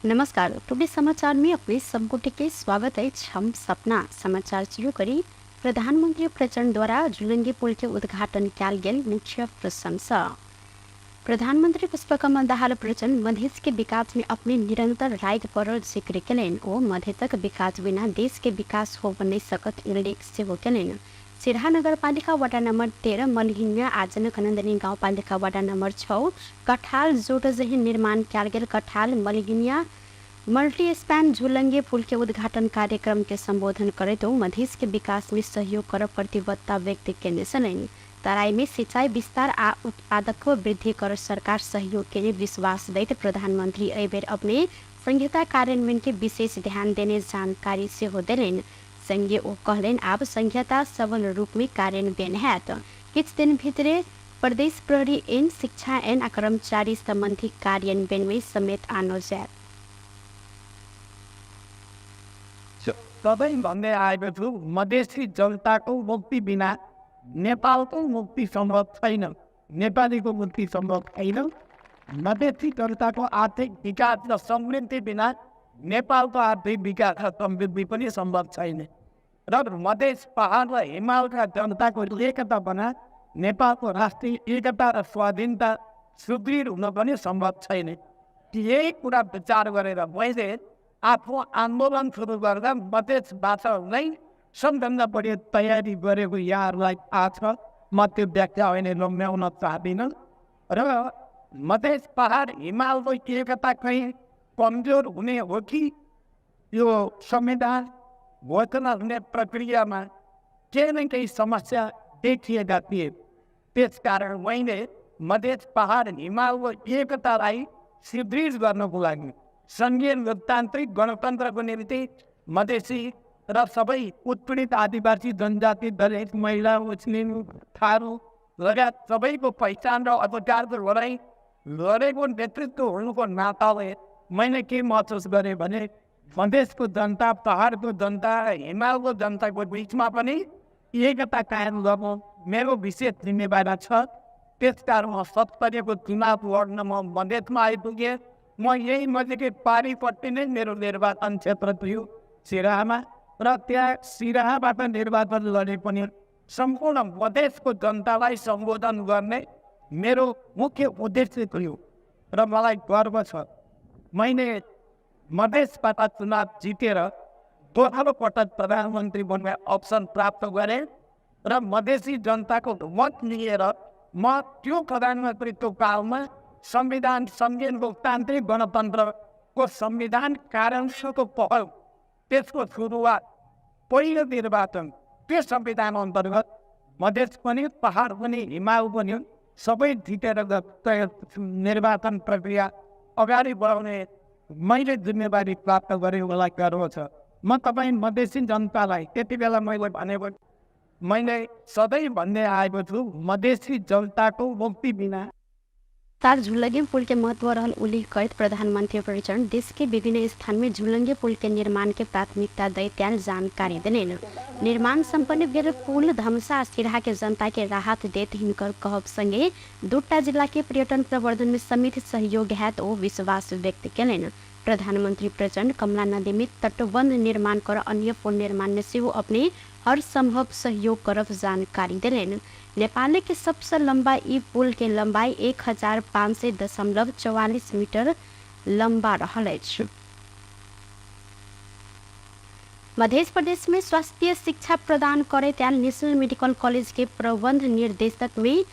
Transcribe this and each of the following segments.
नमस्कार। टुडे समाचार में अपने सबको के स्वागत है। हम सपना समाचार शुरू करी। प्रधानमंत्री प्रचंड द्वारा झुलंगी पुल के उद्घाटन किया गेल मुख्य प्रशंसा। प्रधानमंत्री पुष्पकमल दाहाल प्रचंड मधेश के विकास में अपने निरंतर राय पर जिक्र कलेन। ओ मधेशक विकास बिना देश के विकास हो नहीं सकत उल्लेख से हो कलेन। सिराहा नगरपालिका वडा नंबर 13 मलहिन्या आजनक नंदनी गाउँपालिका वडा नंबर 6 कठाल जोटजही निर्माण किया गेल कठाल मलहिन्या मल्टी स्पैन झुलंगे पुल के उद्घाटन कार्यक्रम के संबोधन करे तो मधेश के विकास में सहयोग कर प्रतिबद्धता व्यक्त करने सनैन। तराई में सिंचाई विस्तार आ उत्पादक वृद्धि कर सरकार सहयोग के लिए विश्वास दैत प्रधानमंत्री एबेर अपने संहिता कार्यान्वयन के विशेष ध्यान देने जानकारी से हो दिलेन। संघीय ओ कहलेन अब संहिता सबल रूप में कार्यान्वयन है तो कुछ दिन भीतर प्रदेश प्रहरी एन शिक्षा एन कर्मचारी संबंधी कार्यान्वयन में समेत आनो जाए। सधैँ भन्दै आएको छु, मधेसी जनताको मुक्ति बिना नेपालको मुक्ति सम्भव छैन, नेपालीको मुक्ति सम्भव छैन। मधेसी जनताको आर्थिक विकास र समृद्धि बिना नेपालको आर्थिक विकास र समृद्धि पनि सम्भव छैन। र मधेस पहाड र हिमालका जनताको एकता बना नेपालको राष्ट्रिय एकता र स्वाधीनता सुदृढ हुन पनि सम्भव छैन। यही कुरा विचार गरेर मैले आफ्नो आन्दोलन सुरु गर्दा मधेसबाट नै सबभन्दा बढी तयारी गरेको यहाँहरूलाई थाहा छ। म त्यो व्याख्या अहिले लम्ब्याउन चाहदिनँ। र मधेस पहाड हिमालको एकता कहीँ कमजोर हुने हो कि यो संविधान घोषणा हुने प्रक्रियामा केही न केही समस्या देखिएका थिए। त्यसकारण मैले मधेस पहाड हिमालको एकतालाई सुदृढ गर्नको लागि सङ्घीय लोकतान्त्रिक गणतन्त्रको निम्ति मधेसी र सबै उत्पीडित आदिवासी जनजाति दलित महिला मुस्लिम थारू लगायत सबैको पहिचान र अधिकारको लडाइँ लडेको नेतृत्व हुनुको नाताले मैले के महसुस गरेँ भने मधेसको जनता पहाडको जनता हिमालको जनताको बिचमा पनि एकता कायम गर्नु मेरो विशेष जिम्मेवारी छ। त्यसकारण म 70को चुनाव लड्न म मधेसमा आइपुगेँ। म यही मधेसकै पारिपट्टि नै मेरो निर्वाचन क्षेत्र थियो सिराहामा, र त्यहाँ सिराहाबाट निर्वाचन लडे पनि सम्पूर्ण मधेसको जनतालाई सम्बोधन गर्ने मेरो मुख्य उद्देश्य थियो। र मलाई गर्व छ मैले मधेसबाट चुनाव जितेर दोस्रो पटक प्रधानमन्त्री बन्ने अवसर प्राप्त गरेँ र मधेसी जनताको मत लिएर म त्यो प्रधानमन्त्रीको कालमा संविधान सङ्घीय लोकतान्त्रिक गणतन्त्रको संविधान कार्यान्वयनको पहल त्यसको सुरुवात पहिलो निर्वाचन त्यो संविधान अन्तर्गत मधेस पनि पहाड पनि हिमाल पनि सबै जितेर निर्वाचन प्रक्रिया अगाडि बढाउने मैले जिम्मेवारी प्राप्त गरेँ। मलाई गर्व छ। म तपाईँ मधेसी जनतालाई त्यति बेला मैले सधैँ भन्दै आएको छु, मधेसी जनताको मुक्ति बिना तार झुलंगे पुल के महत्व रहल उल्लेख करते प्रधानमंत्री प्रचंड देश के विभिन्न स्थान में झुलंगे पुल के निर्माण के प्राथमिकता दैत्याल जानकारी देने। निर्माण संपन्न भेल पुल धमसा सिराहा के जनता के राहत देते हिनकर कहब संगे दुट्टा जिला के पर्यटन प्रवर्धन में समित सहयोग है तो विश्वास व्यक्त करें। प्रधानमंत्री प्रचंड कमला नदी में तटबंध निर्माण कर अन्य पुल निर्माण में से वो अपने हर संभव सहयोग करब जानकारी दिलेन। नेपाल के सबसे लंबा ई पुल के लंबाई 1500.44 मीटर लंबा रहल अछि। मध्य प्रदेश में स्वास्थ्य शिक्षा प्रदान करे त्याल नेशनल मेडिकल कॉलेज के प्रबंध निर्देशक में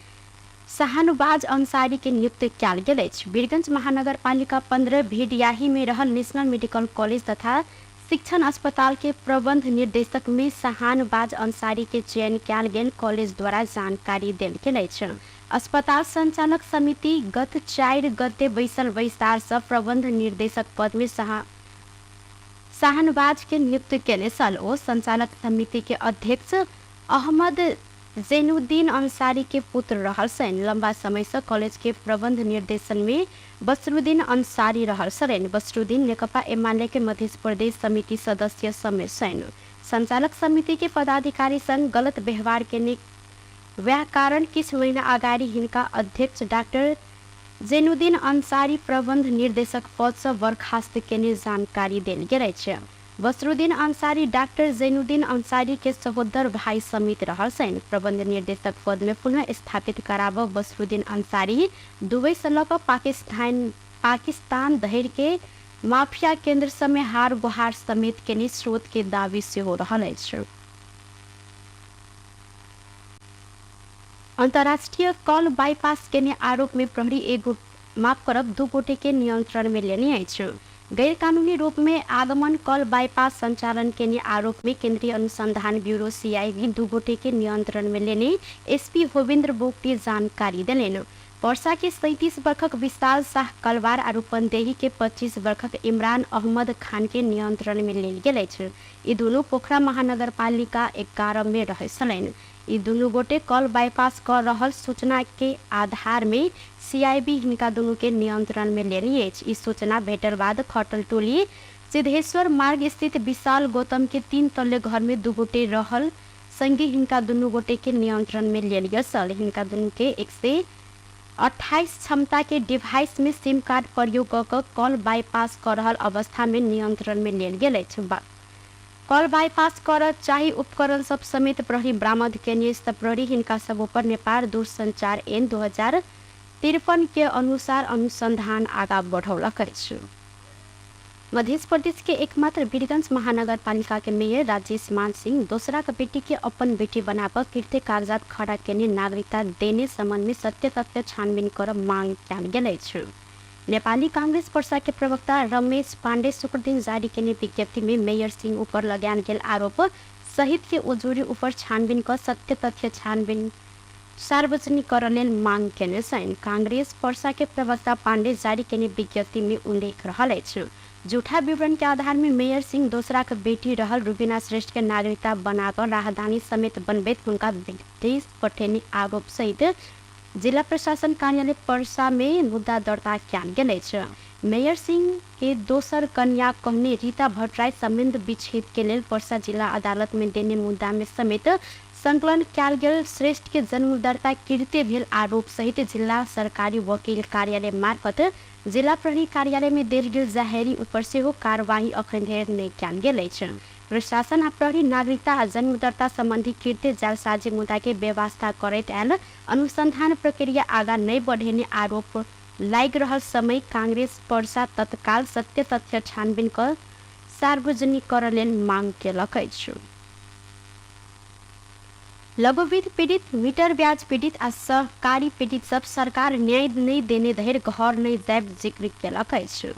शाहनवाज अंसारी के नियुक्त किया गेल अछि। वीरगंज महानगर पालिका 15 भेड़ियाही में रहल नेशनल मेडिकल कॉलेज तथा शिक्षण अस्पताल के प्रबंध निर्देशक में शाहनवाज अंसारी के चयन किया गेल कॉलेज द्वारा जानकारी देल गेल अछि। अस्पताल संचालक समिति गत 4 गते बैसल विस्तार से प्रबंध निर्देशक पद में शाहनवाज के नियुक्त केले सल। ओ संचालक समिति के अध्यक्ष अहमद जैनुद्दीन अंसारी के पुत्र रहल सैन। लंबा समय से कॉलेज के प्रबंध निर्देशन में बसरुद्दीन अंसारी रहल सरेन। बसरुद्दीन नेकपा एमाले के मध्य प्रदेश समिति सदस्य समेत सैन। संचालक समिति के पदाधिकारी संग गलत व्यवहार के कारण किस महीना अगाडि हिनका अध्यक्ष डाक्टर जैनुद्दीन अंसारी प्रबंध निर्देशक पद से बर्खास्त केने जानकारी देल गेल अछि। बसरुद्दीन अंसारी डॉक्टर जैनुद्दीन अंसारी के सहोदर भाई समेत रहल छन्। प्रबंध निर्देशक पद में पुनः स्थापित कराब बसरुद्दीन अंसारी दुबई से लऽ कऽ पाकिस्तान धरि के माफिया केंद्र समय हार गुहार समेत केने स्रोत के दावी से हो रहा है। अंतर्राष्ट्रीय कल बाईपास केने आरोप में प्रहरी एगो माफ करब 2 गोटे के नियंत्रण में लेने अछि। गैर कानूनी रूप में आगमन कल बाईपास संचालन केने आरोप में केंद्रीय अनुसंधान ब्यूरो CIB 2 गोटे के नियंत्रण में लेने SP होविंद्र बोगटी जानकारी दिलेन। वर्षा के 37 वर्षक विशाल शाह कलवार और रूपंदेही के 25 वर्षक इमरान अहमद खान के नियंत्रण में लेल गेल अछि। ई दुनू पोखरा महानगर पालिका 11 में रहे छलनि। ई दुनू गोटे कल बाईपास कर रहल सूचना के आधार में CIB हिनका दुनू के नियंत्रण में लेनी अछि। ई सूचना भेटल बाद खटल टोली सिद्धेश्वर मार्ग स्थित विशाल गौतम के 3 तल्ले घर में 2 गोटे रहल संगी हिनका दुनू गोटे के नियंत्रण में लेल गेल। हिनका दुनू के 128 क्षमता के डिवाइस में सिम कार्ड प्रयोग कर कल बाईपास कर रहल अवस्था में नियंत्रण में लेल गेल अछि। कल बाईपास कर चाही उपकरण सब समेत प्रहरी बरामद केने प्रहरी हिनका सब ऊपर नेपाल दूरसंचार ऐन 2053 के अनुसार अनुसंधान आगा बढ़ौलक अछि। मध्य प्रदेश के एकमात्र वीरगंज महानगर पालिका के मेयर राजेश मान सिंह दोसरा के बेटी के अपन बेटी बनाकर कीर्ति कागजात खड़ा केने नागरिकता देने संबंध में सत्य तथ्य छानबीन कर मांग कयल गेल अछि। नेपाली कांग्रेस पर्सा के प्रवक्ता रमेश पांडे शुक्र दिन जारी केने विज्ञप्ति में मेयर सिंह ऊपर लगायल गेल आरोप सहित के उजूरी ऊपर छानबीन कर सत्य तथ्य छानबीन सार्वजनिक कर लेल मांग केने छन्। कांग्रेस पर्सा के प्रवक्ता पांडे जारी केने विज्ञप्ति में उल्लेख रहल अछि। झूठा विवरण के आधार में मेयर सिंह दोसरा के बेटी रहल रुबीना श्रेष्ठ के नागरिकता बनाकर राहदानी समेत बनबैत हुनका विदेश पठेने आरोप सहित जिला प्रशासन कार्यालय पर्सा में मुद्दा दर्ता कयल गेल अछि। मेयर सिंह के दोसर कन्या कहने रीता भट्टराई संबंध विच्छेद के लेल पर्सा जिला अदालत में देने मुद्दा में समेत संकलन कयल गेल श्रेष्ठ के जन्म दर्ता कृत्य भेल आरोप सहित जिला सरकारी वकील कार्यालय मार्फत जिला प्रहरी कार्यालय में देल गेल जाहेरी ऊपर से हो कार्यवाही अखन धरि नहीं कयल गेल अछि। प्रशासन आ प्रहरी नागरिकता आ जन्म दर्ता संबंधी कृत्य जालसाजी मुद्दा के व्यवस्था करैत आयल अनुसंधान प्रक्रिया आगा नहीं बढ़ेने आरोप लाग रहल समय कांग्रेस पर्सा तत्काल सत्य तथ्य छानबीन कर सार्वजनिक कर लेल मांग केलक अछि। लघुवित्त पीड़ित मीटर ब्याज पीड़ित आ सहकारी पीड़ित सब सरकार न्याय नहीं देने धरि घर नहीं जायब जिक्र केलक अछि।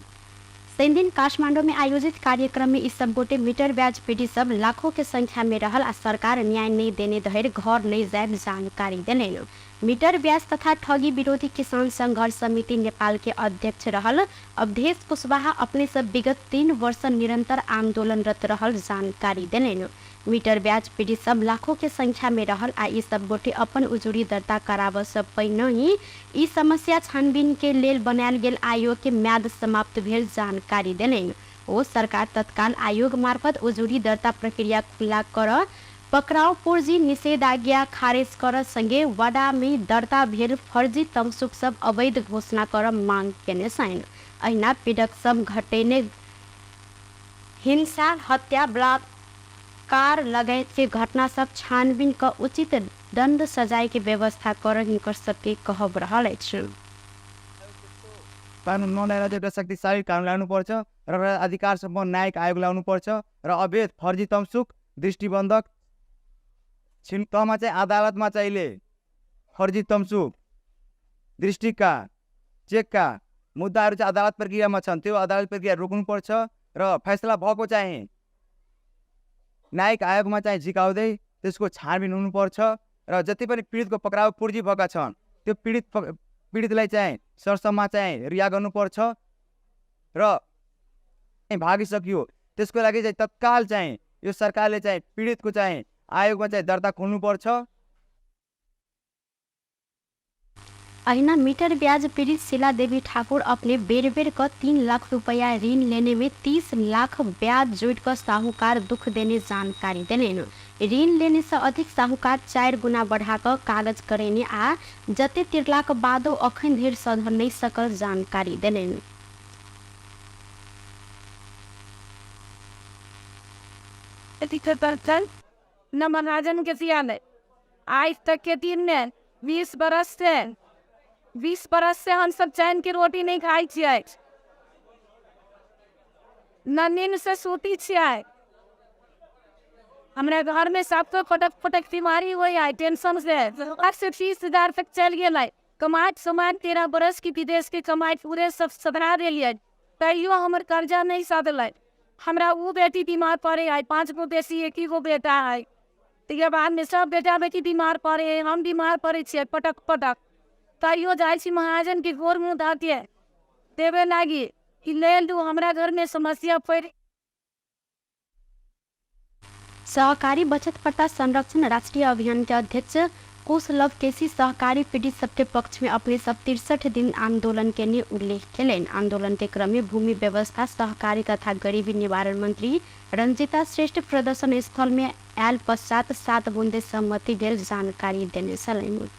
दिन काठमांडू में आयोजित कार्यक्रम में इस सब गोटे मीटर ब्याज पीड़ित सब लाखों के संख्या में रहल आ सरकार न्याय नहीं देने धरि घर नहीं जायब जानकारी देने। मीटर ब्याज तथा ठगी विरोधी किसान संघर्ष समिति नेपाल के अध्यक्ष रहल अवधेश कुशवाहा अपने सब विगत 3 वर्ष निरंतर आंदोलनरत रहल जानकारी देने। मीटर ब्याज पीड़ित सब लाखों के संख्या में रहल आ ई सब गोटे अपन उजूरी दर्ता कराब से पहिने ही ई समस्या छानबीन के लेल बनायल गेल आयोग के म्याद समाप्त भेल जानकारी देने। ओ सरकार तत्काल आयोग मार्फत उजूरी दर्ता प्रक्रिया खुला कर पकड़ाव पूर्जी निषेधाज्ञा खारेज कर संगे वाडा में दर्ता भेल फर्जी तमसुक सब अवैध घोषणा कर मांग केने छन्। अहिना पीड़क सब घटेने हिंसा हत्या बलात्कार लगायत के घटना सब छानबीन का उचित दंड सजाय के व्यवस्था कर हिनकर सबके कहब रहल अछि। कानुन नल्याएर एउटा शक्तिशाली कानुन ल्याउनुपर्छ र अधिकार सम्पन्न न्यायिक आयोग ल्याउनुपर्छ र अवैध फर्जी तमसुक दृष्टिबन्धक छिल्कमा चाहिँ अदालतमा चाहिँले फर्जी तमसुक दृष्टिका चेकका मुद्दाहरू चाहिँ अदालत प्रक्रियामा छन्। त्यो अदालत प्रक्रिया रोक्नुपर्छ र फैसला भएको चाहिँ न्यायिक आयोगमा चाहिँ झिकाउँदै त्यसको छानबिन हुनुपर्छ र जति पनि पीडितको पक्राउ पूर्जी भएका छन् त्यो पीडितलाई चाहिँ सरसम्मा चाहिँ रिहा गर्नुपर्छ र भागिसक्यो त्यसको लागि चाहिँ तत्काल चाहिँ यो सरकारले चाहिँ पीडितको चाहिँ आयोगमा चाहिँ दर्ता खोल्नुपर्छ। अहिना मीटर ब्याज पीड़ित शीला देवी ठाकुर अपने बेर बेर का 3 लाख रुपया ऋण लेने में 30 लाख ब्याज जोड़ कर साहूकार दुख देने जानकारी देने। ऋण लेने से अधिक साहूकार 4 गुना बढ़ाकर कागज करेने आ जते तिरलाक बादो अखन धरि सधर नहीं सकल जानकारी देने। न महाजन के सियान आज तक के दिन में 20 बरस से हम सब चैन की रोटी नहीं खाई छिए, न नींद से सूती छिए। हमारे घर में सबको फटक बीमारी हुई है टेंशन से। 30,000 तक चल गए कमाई समाज 13 बरस की विदेश के कमाई पूरे सब सदरा दिलिए, तैयो हमर कर्जा नहीं सधल। हमरा वो बेटी बीमार पड़े है, 5 गो बेटी 1 गो बेटा है, तो बाद में सब बेटा बेटी बीमार पड़े है, हम बीमार पड़े छे पटक तैयो जाए छी महाजन के गोर मुँह धातिए देवे लागी कि ले लू, हमरा घर में समस्या पड़। सहकारी बचत पट्टा संरक्षण राष्ट्रीय अभियान के अध्यक्ष कोसलव केसी सहकारी पीड़ित सबके पक्ष में अपने सब 63 दिन आंदोलन के लिए उल्लेख करें। आंदोलन के क्रम में भूमि व्यवस्था सहकारी तथा गरीबी निवारण मंत्री रंजिता श्रेष्ठ प्रदर्शन स्थल में आयल पश्चात 7 बुंदे सहमति भेल जानकारी देने छलैन।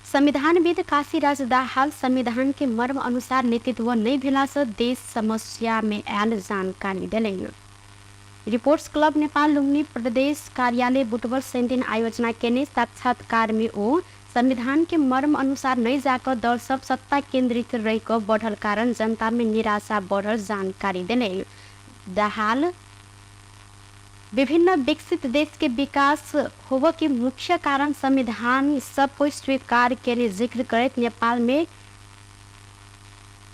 संविधानविद काशीराज दाहाल संविधान के मर्म अनुसार नेतृत्व नहीं भेला से देश समस्या में आयल जानकारी दिलेन। रिपोर्ट्स क्लब नेपाल लुम्बिनी प्रदेश कार्यालय बुटवल सेंटिन आयोजना केने साक्षात्कार में ओ संविधान के मर्म अनुसार नहीं जाकर दल सब सत्ता केंद्रित रह बढ़ल कारण जनता में निराशा बढ़ल जानकारी देने। दाहाल विभिन्न विकसित देश के विकास होव के मुख्य कारण संविधान सब कोई स्वीकार के जिक्र करत नेपाल में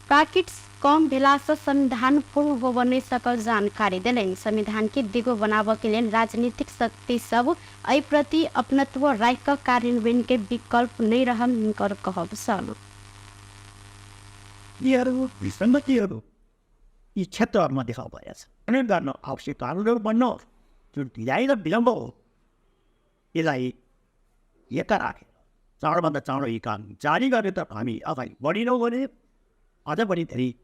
पैकेट्स कम भेला से संविधान पूर्ण होव नहीं सकल जानकारी दिलेन। संविधान के दिगो बनाव के लिए राजनीतिक शक्ति सब एहि प्रति अपनत्व राख कार्यान्वयन के विकल्प नहीं रहन कर कहब सन। विसङ्गतिहरू यी क्षेत्रहरूमा देखा परेको छ। निर्णय गर्न आवश्यक कानुनहरू बन्न जुन ढिलाइ र विलम्ब हो यसलाई एका राखेर चाँडोभन्दा चाँडो यी कानुन जारी गर्ने त हामी अगाडि बढिनौँ भने अझ पनि धेरै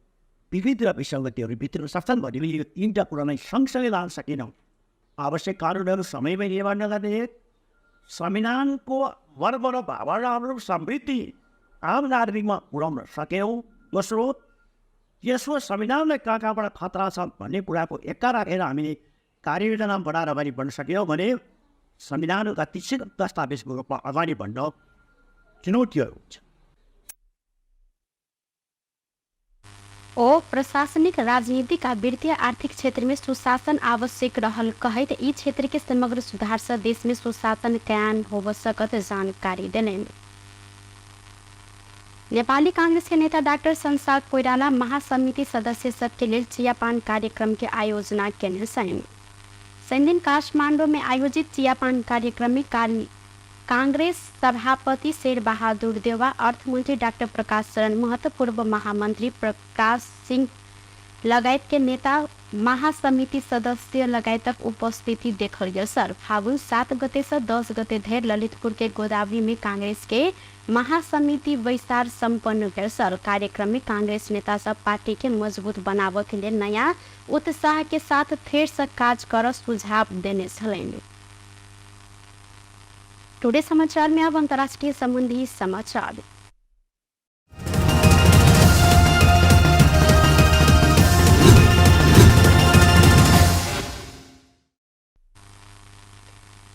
विविध र विसङ्गतिहरू भित्र सक्छन् भने यो 3टा कुरा नै सँगसँगै लान सकेनौँ। आवश्यक कानुनहरू समयमै निर्माण नगर्ने, संविधानको मर्म र भावनाहरू समृद्धि आम नागरिकमा पुर्याउन सकेनौँ। दोस्रो, यसो संविधानलाई कहाँबाट खतरा छ भन्ने कुराको एका राखेर हामीले कार्ययोजना बनाएर अगाडि बढ्न सक्यौँ भने संविधान गतिशील दस्तावेजको रूपमा अगाडि बढ्न चुनौतीहरू हुन्छ। ओ प्रशासनिक राजनीतिक आ वित्तीय आर्थिक क्षेत्र में सुशासन आवश्यक रहल कहत ई क्षेत्र के समग्र सुधार से देश में सुशासन कायम हो सकत जानकारी देलेन। नेपाली कांग्रेस के नेता डॉक्टर संसार कोइराला महासमिति सदस्य सबके लिए चियापान कार्यक्रम के आयोजना केने छन्। दिन काठमाडौँ में आयोजित चियापान कार्यक्रम में कांग्रेस सभापति शेर बहादुर देवा, अर्थमंत्री डॉक्टर प्रकाश शरण महतो, पूर्व महामंत्री प्रकाश सिंह लगायत के नेता महासमिति सदस्य लगायत उपस्थिति देखल गया सर। फागुन 7 गते से 10 गते धरि ललितपुर के गोदावरी में कांग्रेस के महासमिति वैसार संपन्न गया सर। कार्यक्रम में कांग्रेस नेता सब पार्टी के मजबूत बनाव के लिए नया उत्साह के साथ फेर से काज कर सुझाव देने छलेन। टुडे समाचार में अब अंतर्राष्ट्रीय संबंधी समाचार।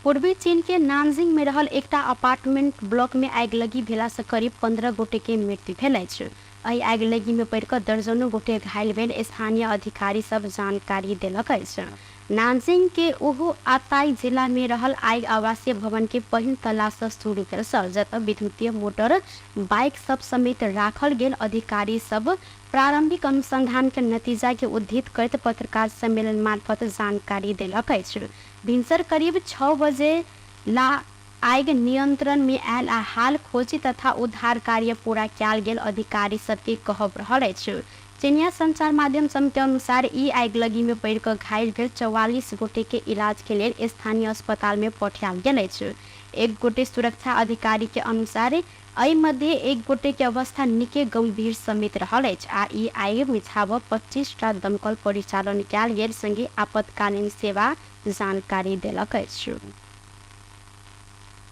पूर्वी चीन के नानजिंग में रहल एकटा अपार्टमेंट ब्लॉक में आगलगी भेला से करीब 15 गोटे के मृत्यु भेल अछि। एहि आगलगी में पड़ कर दर्जनों गोटे घायल भेल स्थानीय अधिकारी सब जानकारी देलक अछि। नानजिंग के ओहो आताई जिला में रहल आग आवासीय भवन के पहिल तल्ला से शुरू भेल सर, जत विद्युतीय मोटर बाइक सब समेत राखल गेल। अधिकारी सब प्रारंभिक अनुसंधान के नतीजा के उद्धृत करते पत्रकार सम्मेलन मार्फत जानकारी देलक अछि। भिनसर करीब 6 बजे ला आग नियंत्रण में आयल आ हाल खोजी तथा उद्धार कार्य पूरा कयल गेल अधिकारी सबके कहब रहल अछि। चीनिया संचार माध्यम सब के अनुसार ई आगलगी में पड़ कर घायल भेल 44 गोटे के इलाज के लिए स्थानीय अस्पताल में पठायल गेल अछि। एक गोटे सुरक्षा अधिकारी के अनुसार एहि मध्ये एक गोटे के अवस्था निकै गंभीर समेत रहल अछि आ ई आगि मिझाब 25टा दमकल परिचालन कयल गेल संगे आपातकालीन सेवा जानकारी देलक अछि।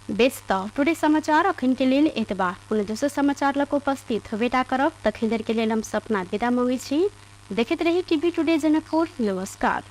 व्यस्त टुडे समाचार अखन के लेल एतबा पुनः दोसर समाचार लक उपस्थित होबेटा करब तखन देर के लेल हम सपना विदा मंगै छी। देखैत रही टीवी टुडे जनकपुर। नमस्कार।